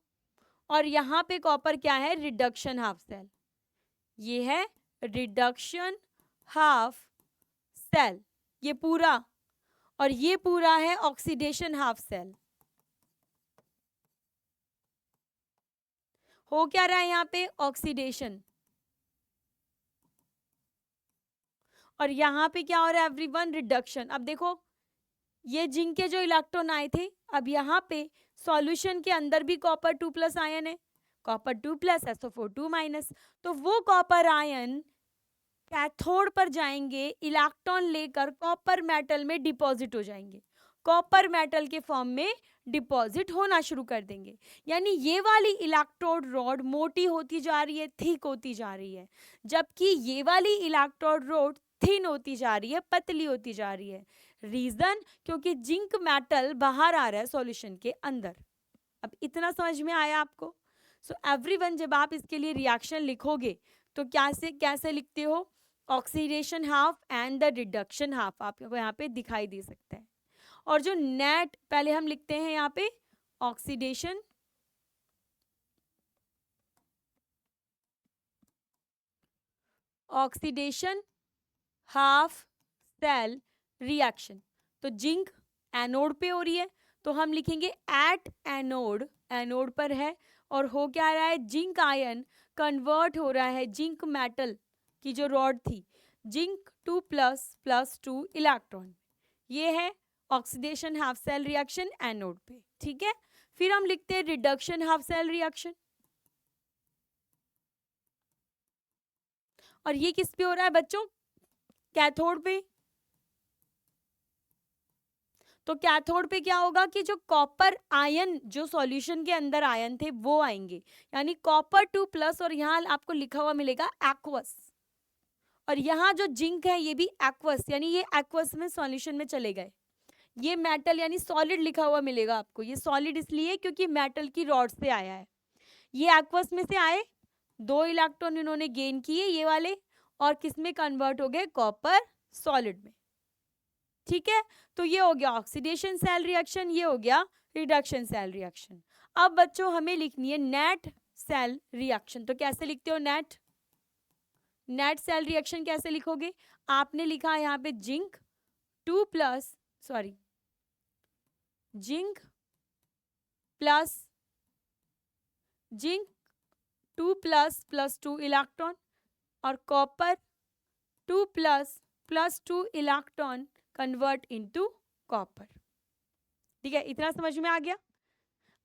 और यहाँ पे कॉपर क्या है, रिडक्शन हाफ सेल। ये है रिडक्शन हाफ सेल, ये पूरा, और ये पूरा है ऑक्सीडेशन हाफ सेल। हो क्या रहा है यहाँ पे, ऑक्सीडेशन, और यहाँ पे क्या हो रहा है एवरीवन, रिडक्शन। अब देखो ये जिंक के जो इलेक्ट्रॉन आए थे, अब यहाँ पे सॉल्यूशन के अंदर भी कॉपर 2+ आयन है, कॉपर 2+, SO4 2-। तो वो कॉपर आयन कैथोड पर जाएंगे, इलेक्ट्रॉन लेकर कॉपर मेटल में डिपॉजिट हो जाएंगे, कॉपर मेटल के फॉर्म में डिपॉजिट होना शुरू कर देंगे। यानी ये वाली इलेक्ट्रोड रॉड मोटी होती जा रही है, थिक होती जा रही है, जबकि ये वाली इलेक्ट्रोड रॉड थिन होती जा रही है, पतली होती जा रही है। रीजन, क्योंकि जिंक मेटल बाहर आ रहा है सॉल्यूशन के अंदर। अब इतना समझ में आया आपको। सो एवरीवन, जब आप इसके लिए रिएक्शन लिखोगे तो कैसे कैसे लिखते हो, oxidation half and the reduction half आपको यहाँ पे दिखाई दे सकता है। और जो नेट पहले हम लिखते हैं यहाँ पे ऑक्सीडेशन हाफ सेल रिएक्शन। तो जिंक एनोड पे हो रही है, तो हम लिखेंगे एट एनोड, एनोड पर है, और हो क्या रहा है, जिंक आयन कन्वर्ट हो रहा है जिंक मेटल की जो रॉड थी, जिंक 2+ + 2 इलेक्ट्रॉन। ये है oxidation half cell reaction anode पे। ठीक है, फिर हम लिखते हैं रिडक्शन हाफ सेल रिएक्शन, और ये किस पे हो रहा है बच्चों, कैथोड पे। तो कैथोड पे क्या होगा कि जो कॉपर आयन जो सॉल्यूशन के अंदर आयन थे वो आएंगे, यानी कॉपर 2+, और यहाँ आपको लिखा हुआ मिलेगा एक्वस, और यहाँ जो जिंक है ये भी एक्वस, यानी ये एक्वस में सॉल्यूशन में चले गए। ये मेटल यानी सॉलिड लिखा हुआ मिलेगा आपको, ये सॉलिड इसलिए क्योंकि मेटल की रॉड से आया है। ये एक्वस में से आए, 2 इलेक्ट्रॉन इन्होंने गेन किए ये वाले, और किस में कन्वर्ट हो गए, कॉपर सॉलिड में। ठीक है, तो ये हो गया ऑक्सीडेशन सेल रिएक्शन, ये हो गया रिडक्शन सेल रिएक्शन। अब बच्चों हमें लिखनी है नेट सेल रिएक्शन। तो कैसे लिखते हो नेट सेल रिएक्शन कैसे लिखोगे? आपने लिखा यहाँ पे zinc 2 plus zinc 2 plus 2 electron और copper 2 plus 2 electron convert into copper. ठीक है, इतना समझ में आ गया।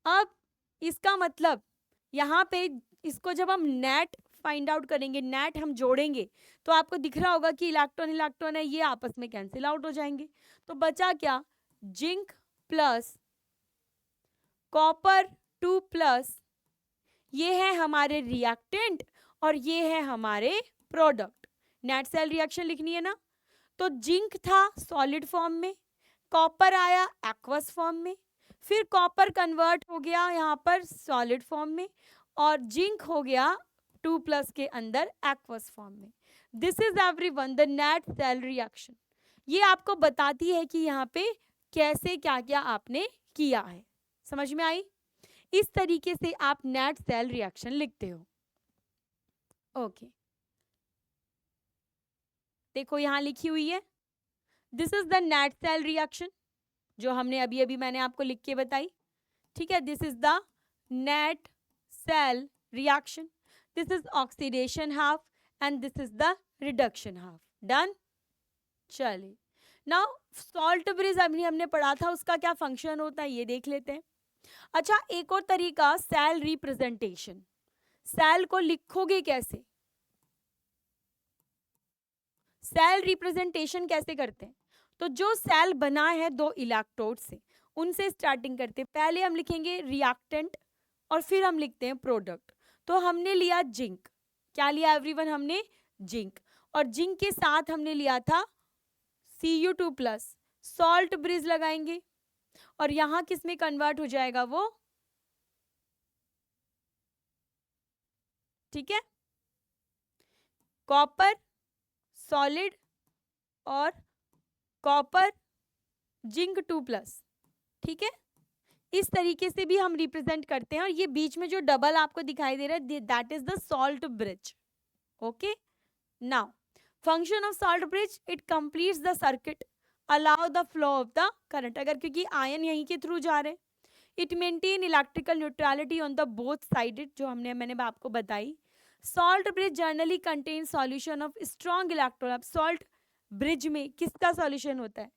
अब इसका मतलब यहाँ पे इसको जब हम नेट फाइंड आउट करेंगे, नेट हम जोड़ेंगे, तो आपको दिख रहा होगा कि इलेक्ट्रॉन इलेक्ट्रॉन है ये आपस में कैंसिल आउट हो जाएंगे। तो बचा क्या, जिंक प्लस कॉपर 2 प्लस, ये है हमारे रिएक्टेंट और ये है हमारे प्रोडक्ट। नेट सेल रिएक्शन लिखनी है ना, तो जिंक था सॉलिड फॉर्म में, कॉपर आया एक्वस फॉर्म में, फिर कॉपर कन्वर्ट हो गया यहाँ पर सॉलिड फॉर्म में, और जिंक हो गया 2 प्लस के अंदर एक्वस फॉर्म में। This is everyone the net cell reaction. ये आपको बताती है कि यहाँ पे कैसे क्या क्या आपने किया है। समझ में आई? इस तरीके से आप नेट सेल रिएक्शन लिखते हो। ओके, देखो यहां लिखी हुई है, this is the net cell reaction, जो हमने अभी अभी मैंने आपको लिख के बताई। ठीक है, this is the net cell reaction, this is oxidation half and this is the reduction half. Done. चलिए, नाउ सॉल्ट ब्रिज अभी हमने पढ़ा था, उसका क्या फंक्शन होता है ये देख लेते हैं। अच्छा, एक और तरीका सेल रिप्रेजेंटेशन। सेल को लिखोगे कैसे, सेल रिप्रेजेंटेशन कैसे करते हैं? तो जो सेल बना है 2 इलेक्ट्रोड से, उनसे स्टार्टिंग करते हैं। पहले हम लिखेंगे रिएक्टेंट और फिर हम लिखते हैं प्रोडक्ट। तो हमने लिया जिंक, क्या लिया एवरीवन, हमने जिंक, और जिंक के साथ हमने लिया था Cu2 प्लस, सॉल्ट ब्रिज लगाएंगे और यहां किस में कन्वर्ट हो जाएगा वो, ठीक है, कॉपर सॉलिड और कॉपर जिंक 2 प्लस। ठीक है, इस तरीके से भी हम रिप्रेजेंट करते हैं। और ये बीच में जो डबल आपको दिखाई दे रहा है, that is the salt bridge. Okay, now function of salt bridge, it completes the circuit, allow the flow of the current. अगर क्योंकि आयन यहीं के थ्रू जा रहे हैं, it maintain electrical neutrality on the both sided, जो मैंने आपको बताई। Salt bridge generally contain solution of strong electron. अब सॉल्ट ब्रिज में किसका सॉल्यूशन होता है,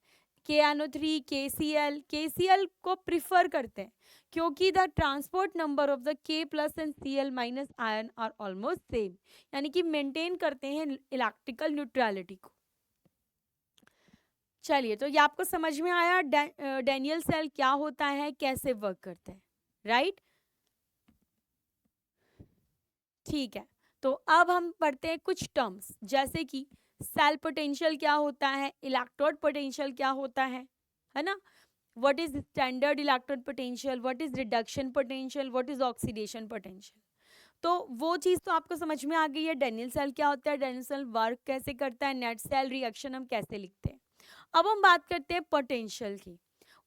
KNO3, KCl। KCl को प्रिफर करते हैं क्योंकि the transport number of the K plus and Cl minus ion are almost same, यानी कि मेंटेन करते हैं इलेक्ट्रिकल न्यूट्रलिटी को। चलिए, तो ये आपको समझ में आया डैनियल सेल क्या होता है, कैसे वर्क करता है, राइट? ठीक है, तो अब हम पढ़ते हैं कुछ टर्म्स, जैसे कि सेल पोटेंशियल क्या होता है, इलेक्ट्रोड पोटेंशियल क्या होता है ना, what is standard electrode potential, what is reduction potential, what is oxidation potential. तो वो चीज़ तो आपको समझ में आ गई है। डैनियल सेल क्या होता है, डैनियल सेल वर्क कैसे करता है, नेट सेल रिएक्शन हम कैसे लिखते हैं। अब हम बात करते हैं पोटेंशियल की।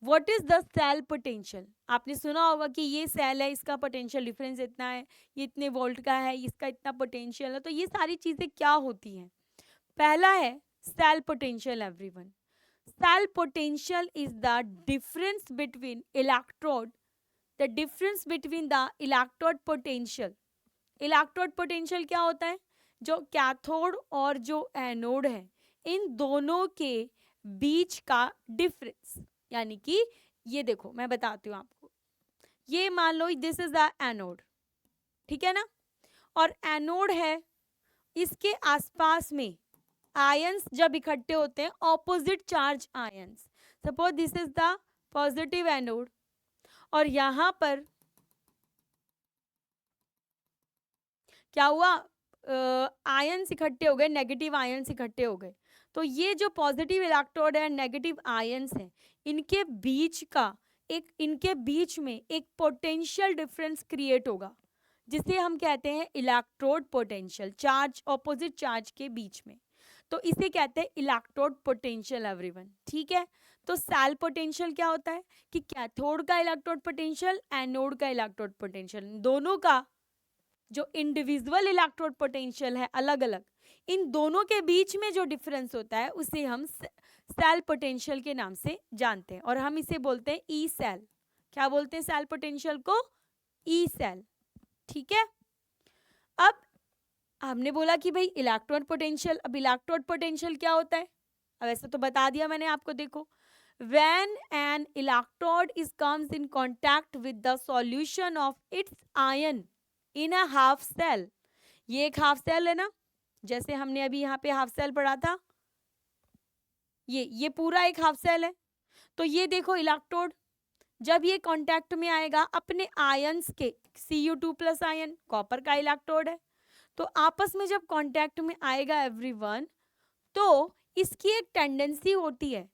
What is the cell potential? आपने सुना होगा कि ये सेल है, इसका पोटेंशियल डिफरेंस इतना है, ये इतने वोल्ट का है, इसका इतना पोटेंशियल है। तो ये सारी चीज़ें क्या होती हैं? पहला है cell potential everyone. Cell potential is the difference between electrode, the difference between the electrode potential. Electrode potential क्या होता है? जो कैथोड और जो एनोड है, इन दोनों के बीच का डिफरेंस। यानी कि ये देखो मैं बताती हूँ आपको, ये मान लो दिस इज द एनोड, ठीक है ना, और एनोड है, इसके आसपास में आयंस जब इकट्ठे होते हैं, opposite charge ions, suppose this is the positive anode और यहां पर क्या हुआ, आयन्स इकट्ठे हो गए, नेगेटिव आयन्स इकट्ठे हो गए, तो ये जो पॉजिटिव इलेक्ट्रोड है, नेगेटिव आयन्स हैं, इनके बीच में एक पोटेंशियल डिफरेंस क्रिएट होगा, जिसे हम कहते हैं electrode potential, charge opposite charge के बीच में, तो इसे कहते हैं इलेक्ट्रोड पोटेंशियल एवरीवन। ठीक है, तो सेल पोटेंशियल क्या होता है कि कैथोड का इलेक्ट्रोड पोटेंशियल, एनोड का इलेक्ट्रोड पोटेंशियल, दोनों का जो इंडिविजुअल इलेक्ट्रोड पोटेंशियल है अलग अलग, इन दोनों के बीच में जो डिफरेंस होता है उसे हम सेल पोटेंशियल के नाम से जानते हैं, और हम इसे बोलते हैं ई सेल। क्या बोलते हैं सेल पोटेंशियल को? E cell. ठीक है, अब हमने बोला कि भाई इलेक्ट्रोड पोटेंशियल, अब इलेक्ट्रोड पोटेंशियल क्या होता है? अब ऐसा तो बता दिया मैंने आपको। देखो, when an electrode is comes in contact with the solution of its ion in a half cell, ये एक हाफ सेल है ना, जैसे हमने अभी यहाँ पे हाफ सेल पढ़ा था, ये पूरा एक हाफ सेल है। तो ये देखो इलेक्ट्रोड जब ये कांटेक्ट में आएगा अपने आयंस के, Cu2+ आयन कॉपर का इलेक्ट्रोड है, तो आपस में जब कांटेक्ट में आएगा एवरीवन, तो इसकी एक टेंडेंसी होती है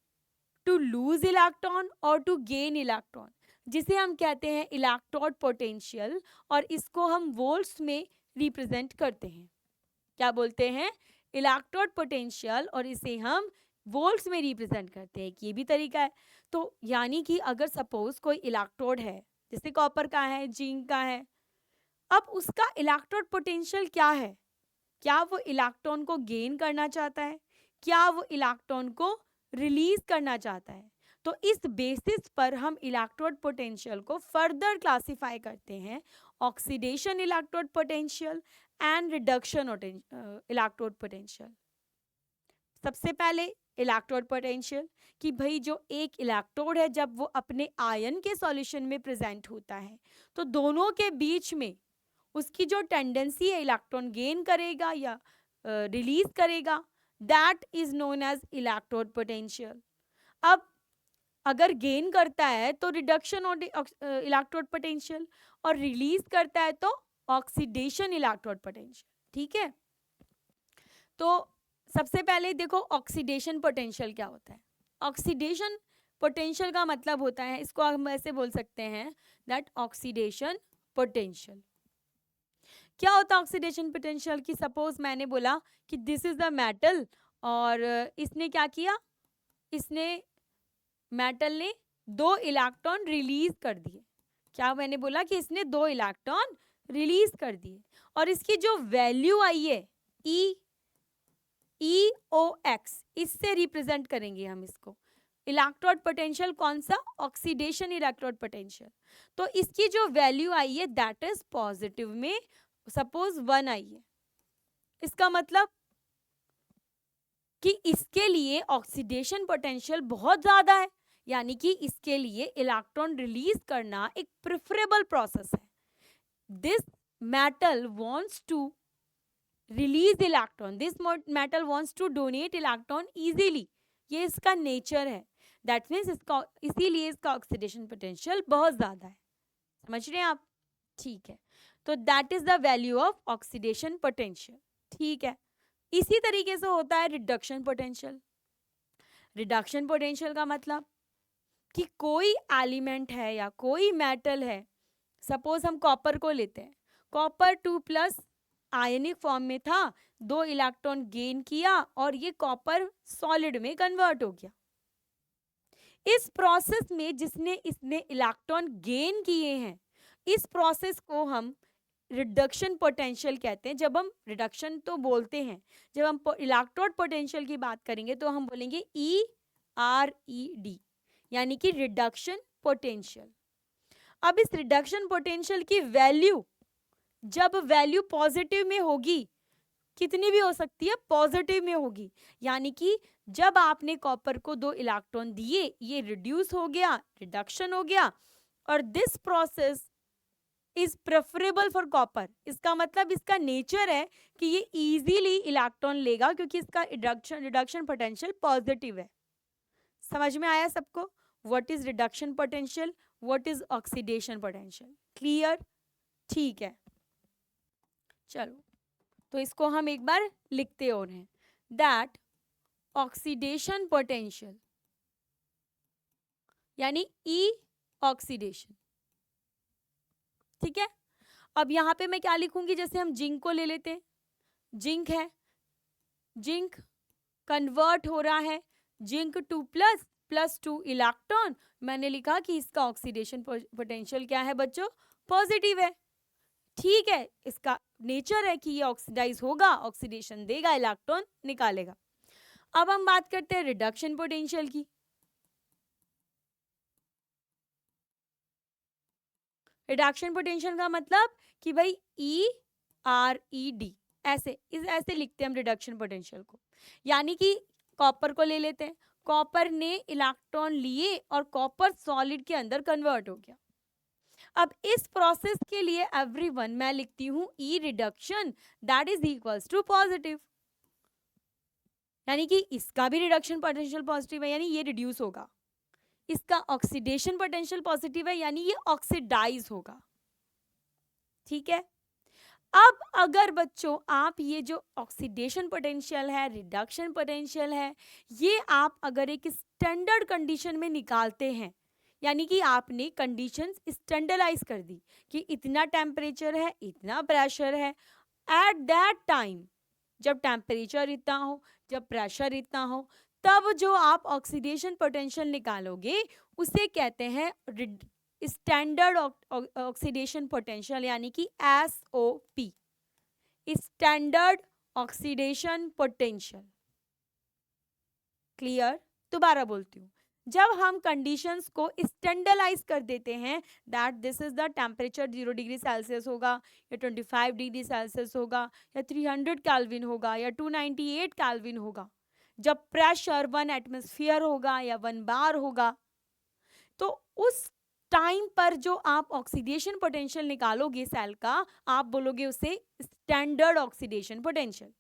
टू लूज इलेक्ट्रॉन और टू गेन इलेक्ट्रॉन, जिसे हम कहते हैं इलेक्ट्रोड पोटेंशियल, और इसको हम वोल्ट्स में रिप्रेजेंट करते हैं। क्या बोलते हैं? इलेक्ट्रोड पोटेंशियल, और इसे हम वोल्ट्स में रिप्रेजेंट करते हैं। ये भी तरीका है। तो यानी कि अगर सपोज कोई इलेक्ट्रोड है, जैसे कॉपर का है, जिंक का है, अब उसका इलेक्ट्रोड पोटेंशियल क्या है? क्या वो इलेक्ट्रॉन को गेन करना चाहता है? क्या वो इलेक्ट्रॉन को रिलीज करना चाहता है? तो इस बेसिस पर हम इलेक्ट्रोड पोटेंशियल को फर्दर क्लासिफाई करते हैं, oxidation electrode potential and reduction electrode potential. सबसे पहले इलेक्ट्रोड पोटेंशियल कि भाई जो एक इलेक्ट्रोड है जब वो अपने आयन के सॉल्यूशन में प्रेजेंट होता है, तो दोनों के बीच में उसकी जो टेंडेंसी है इलेक्ट्रॉन गेन करेगा या रिलीज करेगा, that is known as electrode potential. अब अगर गेन करता है तो रिडक्शन इलेक्ट्रोड पोटेंशियल, और रिलीज करता है तो ऑक्सीडेशन इलेक्ट्रोड पोटेंशियल। ठीक है, तो सबसे पहले देखो ऑक्सीडेशन पोटेंशियल क्या होता है। ऑक्सीडेशन पोटेंशियल का मतलब होता है, इसको हम ऐसे बोल सकते हैं दैट ऑक्सीडेशन पोटेंशियल क्या होता है। ऑक्सीडेशन पोटेंशियल कि सपोज मैंने बोला कि दिस इज द मेटल, और इसने क्या किया, इसने मेटल ने 2 इलेक्ट्रॉन रिलीज कर दिए। क्या मैंने बोला कि इसने 2 इलेक्ट्रॉन रिलीज कर दिए, और इसकी जो वैल्यू आई है EOX, इससे रिप्रेजेंट करेंगे हम इसको। इलेक्ट्रोड पोटेंशियल कौन सा? Oxidation electrode potential. तो इसकी जो वैल्यू आई है दैट इज पॉजिटिव में, सपोज 1 आई है, इसका मतलब कि इसके लिए ऑक्सीडेशन पोटेंशियल बहुत ज्यादा है, यानी कि इसके लिए इलेक्ट्रॉन रिलीज करना एक प्रेफरेबल प्रोसेस है। This metal wants to release electron, this metal wants to donate electron easily, ये इसका नेचर है। दैट मीन्स इसका, इसीलिए इसका ऑक्सीडेशन पोटेंशियल बहुत ज्यादा है। समझ रहे हैं आप? ठीक है, तो that is the value of oxidation potential. ठीक है, इसी तरीके से होता है रिडक्शन पोटेंशियल। रिडक्शन पोटेंशियल का मतलब कि कोई एलिमेंट है या कोई मेटल है, सपोज हम कॉपर को लेते हैं, कॉपर 2+ आयनिक फॉर्म में था, 2 इलेक्ट्रॉन गेन किया और ये कॉपर सॉलिड में कन्वर्ट हो गया। इस प्रोसेस में जिसने इसने इलेक्ट्रॉन गेन किए हैं, इस प्रोसेस को हम रिडक्शन पोटेंशियल कहते हैं। जब हम रिडक्शन तो बोलते हैं, जब हम इलेक्ट्रोड पोटेंशियल की बात करेंगे तो हम बोलेंगे ERED, यानी कि रिडक्शन पोटेंशियल। अब इस रिडक्शन पोटेंशियल की वैल्यू, जब वैल्यू पॉजिटिव में होगी, कितनी भी हो सकती है, पॉजिटिव में होगी, यानी कि जब आपने कॉपर को 2 इलेक्ट्रॉन दिए, ये रिड्यूस हो गया, रिडक्शन हो गया, और this process is preferable for copper. इसका मतलब इसका नेचर है कि ये इजीली इलेक्ट्रॉन लेगा, क्योंकि इसका रिडक्शन पोटेंशियल पॉजिटिव है। समझ में आया सबको? What is reduction potential, what is oxidation potential? Clear? ठीक है, चलो तो इसको हम एक बार लिखते और हैं, दैट ऑक्सीडेशन पोटेंशियल यानी ई ऑक्सीडेशन। ठीक है, अब यहाँ पे मैं क्या लिखूंगी, जैसे हम जिंक को ले लेते हैं, जिंक है, जिंक कन्वर्ट हो रहा है zinc two plus, plus two electron, मैंने लिखा कि इसका ऑक्सीडेशन पोटेंशियल क्या है बच्चों, पॉजिटिव है। ठीक है, इसका नेचर है कि ये ऑक्सीडाइज होगा, ऑक्सीडेशन देगा, इलेक्ट्रॉन निकालेगा। अब हम बात करते हैं रिडक्शन पोटेंशियल की। रिडक्शन पोटेंशियल का मतलब कि भाई ERED, ऐसे लिखते हैं हम रिडक्शन पोटेंशियल को। यानी कि कॉपर को ले लेते हैं, कॉपर ने इलेक्ट्रॉन लिए और कॉपर सॉलिड के अंदर कन्वर्ट हो गया। अब इस प्रोसेस के लिए एवरीवन मैं लिखती हूं E reduction that is equals to positive, यानी कि इसका भी रिडक्शन पोटेंशियल पॉजिटिव है, यानी ये रिड्यूस होगा। इसका ऑक्सीडेशन पोटेंशियल पॉजिटिव है, यानी ये ऑक्सीडाइज होगा। ठीक है, अब अगर बच्चों आप ये जो ऑक्सीडेशन पोटेंशियल है, रिडक्शन पोटेंशियल है, ये आप अगर एक स्टैंडर्ड कंडीशन में निकालते हैं, यानी कि आपने कंडीशंस स्टैंडर्डाइज कर दी कि इतना टेम्परेचर है, इतना प्रेशर है, एट दैट टाइम जब टेम्परेचर इतना हो, जब प्रेशर इतना हो, तब जो आप ऑक्सीडेशन पोटेंशियल निकालोगे उसे कहते हैं स्टैंडर्ड ऑक्सीडेशन पोटेंशियल, यानी कि SOP, standard oxidation potential. Clear? दोबारा बोलती हूँ, जब हम कंडीशंस को स्टैंडर्डाइज कर देते हैं that this is the temperature 0 degree Celsius होगा, या 25 डिग्री सेल्सियस होगा, या 300 केल्विन होगा, या 298 केल्विन होगा, जब प्रेशर 1 एटमॉस्फेयर होगा या 1 बार होगा, तो उस टाइम पर जो आप ऑक्सीडेशन पोटेंशियल निकालोगे सेल का, आप बोलोगे उसे स्टैंडर्ड ऑक्सीडेशन पोटेंशियल।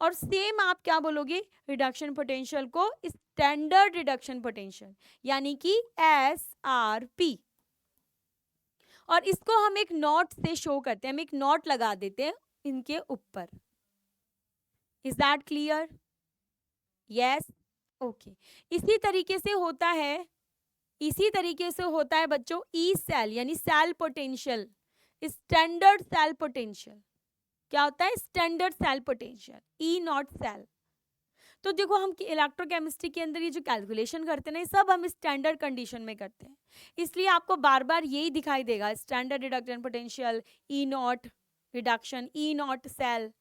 और सेम आप क्या बोलोगे रिडक्शन पोटेंशियल को, स्टैंडर्ड रिडक्शन पोटेंशियल, यानी कि SRP। और इसको हम एक नोट से शो करते हैं, हम एक नोट लगा देते हैं इनके ऊपर। Is that clear? Yes, okay. इसी तरीके से होता है बच्चों ई सेल, यानी cell potential, standard cell potential. क्या होता है? Standard cell potential, E nought cell. तो देखो, हम इलेक्ट्रोकेमिस्ट्री के अंदर ये जो कैलकुलेशन करते हैं ना, ये सब हम स्टैंडर्ड कंडीशन में करते हैं, इसलिए आपको बार बार यही दिखाई देगा, standard reduction potential, E nought reduction, E nought cell,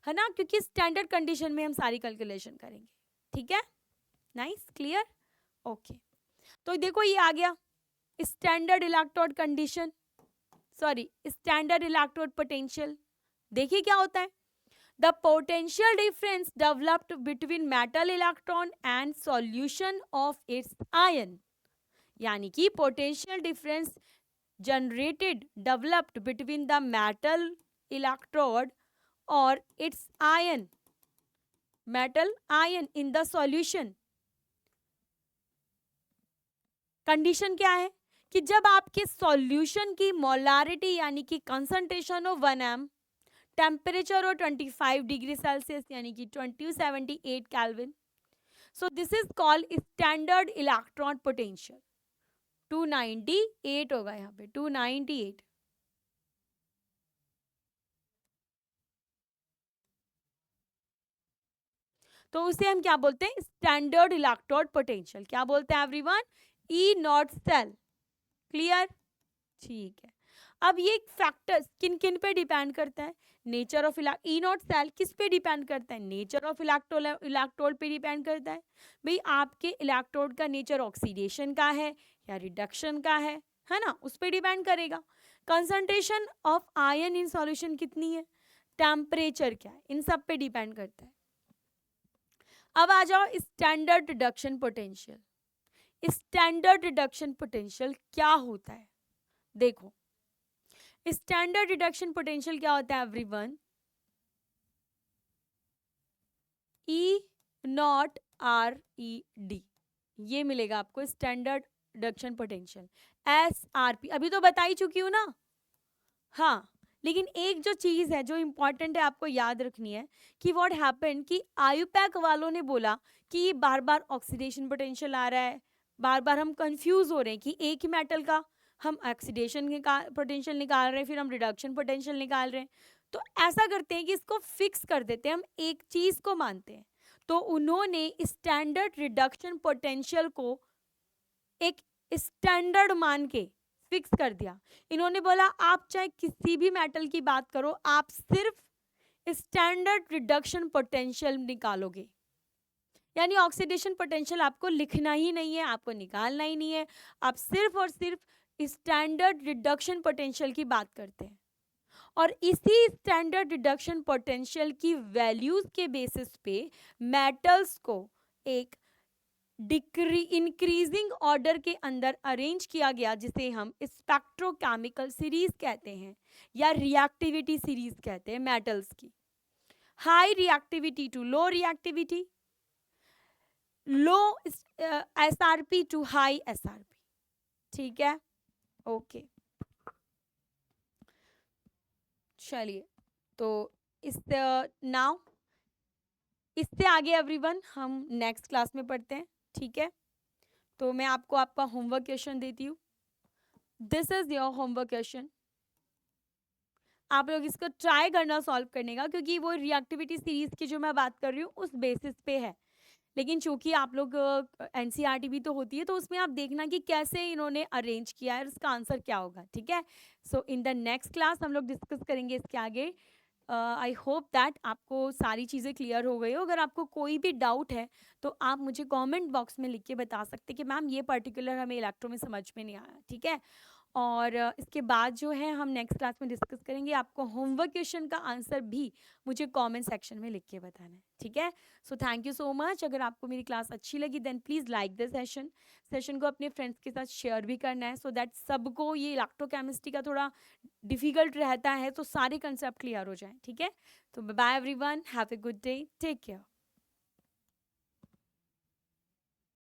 है ना, क्योंकि स्टैंडर्ड कंडीशन में हम सारी कैलकुलेशन करेंगे। ठीक है, नाइस, क्लियर, ओके। तो देखो ये आ गया standard electrode condition, sorry standard electrode potential. देखिए क्या होता है, the potential difference developed between metal electron and solution of its ion, यानी कि potential difference generated developed between the metal electrode और its ion, metal ion in the solution. Condition क्या है कि जब आपके सॉल्यूशन की मोलारिटी यानी कि कंसंट्रेशन हो 1 m, टेम्परेचर हो 25 डिग्री सेल्सियस यानी कि 278 kelvin, so this is called standard electron potential. 298 होगा यहाँ पे, 298। तो उसे हम क्या बोलते हैं? Standard electrode potential. क्या बोलते हैं everyone? E nought cell. Clear? ठीक है। अब ये फैक्टर्स किन किन पे डिपेंड करता है? Nature of E nought cell किस पे डिपेंड करता है? नेचर ऑफ इलेक्ट्रोड पे डिपेंड करता है। भाई आपके इलेक्ट्रोड का नेचर ऑक्सीडेशन का है या रिडक्शन का है ना, उस पे डिपेंड करेगा। Concentration of ion in solution कितनी है, टेम्परेचर क्या है, इन सब पे डिपेंड करता है। अब आ जाओ standard reduction potential. Standard reduction potential क्या होता है? देखो, स्टैंडर्ड रिडक्शन पोटेंशियल क्या होता है एवरीवन? ई नॉट RED, ये मिलेगा आपको स्टैंडर्ड रिडक्शन पोटेंशियल। SRP अभी तो बता ही चुकी हूं ना, हाँ, लेकिन एक जो चीज़ है जो इम्पॉर्टेंट है आपको याद रखनी है कि व्हाट हैपेंड कि आयुपैक वालों ने बोला कि ये बार बार ऑक्सीडेशन पोटेंशियल आ रहा है, बार बार हम कंफ्यूज हो रहे हैं कि एक ही मेटल का हम ऑक्सीडेशन पोटेंशियल निकाल रहे हैं, फिर हम रिडक्शन पोटेंशियल निकाल रहे हैं। तो ऐसा करते हैं कि इसको फिक्स कर देते हैं, हम एक चीज़ को मानते हैं। तो उन्होंने स्टैंडर्ड रिडक्शन पोटेंशियल को एक स्टैंडर्ड मान के फिक्स कर दिया। इन्होंने बोला आप चाहे किसी भी मेटल की बात करो, आप सिर्फ स्टैंडर्ड रिडक्शन पोटेंशियल निकालोगे, यानी ऑक्सीडेशन पोटेंशियल आपको लिखना ही नहीं है, आपको निकालना ही नहीं है, आप सिर्फ और सिर्फ स्टैंडर्ड रिडक्शन पोटेंशियल की बात करते हैं। और इसी स्टैंडर्ड रिडक्शन पोटेंशियल की वैल्यूज के बेसिस पे मेटल्स को एक इंक्रीजिंग ऑर्डर के अंदर अरेंज किया गया, जिसे हम स्पेक्ट्रोकेमिकल सीरीज कहते हैं या रिएक्टिविटी सीरीज कहते हैं मेटल्स की। High reactivity to low reactivity, low SRP to high SRP, ठीक है, ओके। चलिए, तो इस नाउ इससे आगे एवरीवन हम नेक्स्ट क्लास में पढ़ते हैं, ठीक है। तो मैं आपको आपका होमवर्क क्वेश्चन देती हूँ। This is your homework question. आप लोग इसको ट्राई करना सॉल्व करने का, क्योंकि वो रिएक्टिविटी सीरीज की जो मैं बात कर रही हूँ उस बेसिस पे है। लेकिन चूंकि आप लोग एनसीईआरटी भी तो होती है, तो उसमें आप देखना कि कैसे इन्होंने अरेंज किया है और उसका आंसर क्या होगा, ठीक है। सो इन द नेक्स्ट क्लास हम लोग डिस्कस करेंगे इसके आगे। आई होप दैट आपको सारी चीज़ें क्लियर हो गई हो। अगर आपको कोई भी डाउट है तो आप मुझे कमेंट बॉक्स में लिख के बता सकते कि मैम ये पर्टिकुलर हमें इलेक्ट्रो में समझ में नहीं आया, ठीक है। और इसके बाद जो है हम नेक्स्ट क्लास में डिस्कस करेंगे। आपको होमवर्क क्वेश्चन का आंसर भी मुझे कमेंट सेक्शन में लिख के बताना है, ठीक है। So thank you so much. अगर आपको मेरी क्लास अच्छी लगी then please like the session को अपने फ्रेंड्स के साथ शेयर भी करना है, सो दैट सबको ये इलेक्ट्रोकेमिस्ट्री का थोड़ा डिफिकल्ट रहता है, तो सारे कंसेप्ट क्लियर हो जाएं, ठीक है। तो bye everyone, have a good day, take care.